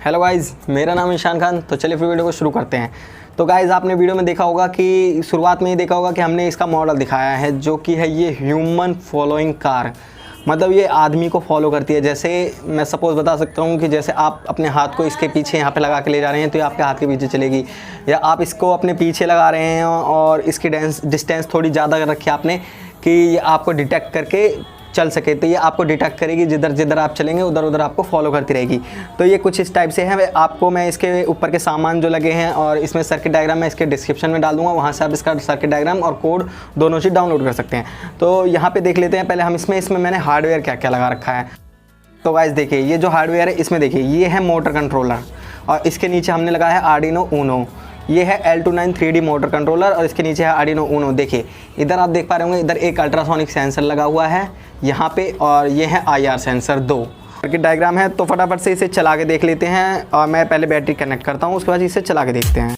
Hello guys, मेरा नाम ईशान खान। तो चलिए फिर वीडियो को शुरू करते हैं। तो गाइज़ आपने वीडियो में देखा होगा कि शुरुआत में ही देखा होगा कि हमने इसका मॉडल दिखाया है जो कि है ये ह्यूमन फॉलोइंग कार। मतलब ये आदमी को फॉलो करती है। जैसे मैं सपोज़ बता सकता हूँ कि जैसे आप अपने हाथ को इसके पीछे यहाँ पे लगा के ले जा रहे हैं तो ये आपके हाथ के पीछे चलेगी, या आप इसको अपने पीछे लगा रहे हैं और इसकी डिस्टेंस थोड़ी ज़्यादा रखी आपने कि ये आपको डिटेक्ट करके चल सके, तो ये आपको डिटेक्ट करेगी। जिधर जिधर आप चलेंगे उधर उधर आपको फॉलो करती रहेगी। तो ये कुछ इस टाइप से है। आपको मैं इसके ऊपर के सामान जो लगे हैं और इसमें सर्किट डायग्राम मैं इसके डिस्क्रिप्शन में डाल दूंगा, वहाँ से आप इसका सर्किट डायग्राम और कोड दोनों चीज़ डाउनलोड कर सकते हैं। तो यहाँ पे देख लेते हैं पहले हम इसमें मैंने हार्डवेयर क्या क्या लगा रखा है। तो गाइस देखिए, ये जो हार्डवेयर है इसमें देखिए ये है मोटर कंट्रोलर, और इसके नीचे हमने लगाया है आर्डिनो ऊनो। ये है L29 3D मोटर कंट्रोलर और इसके नीचे है आर्डिनो ऊनो। देखिए इधर आप देख पा रहे होंगे, इधर एक अल्ट्रासोनिक सेंसर लगा हुआ है यहाँ पे, और ये है IR सेंसर 2। सर्किट डायग्राम है तो फटाफट से इसे चला के देख लेते हैं, और मैं पहले बैटरी कनेक्ट करता हूँ, उसके बाद इसे चला के देखते हैं।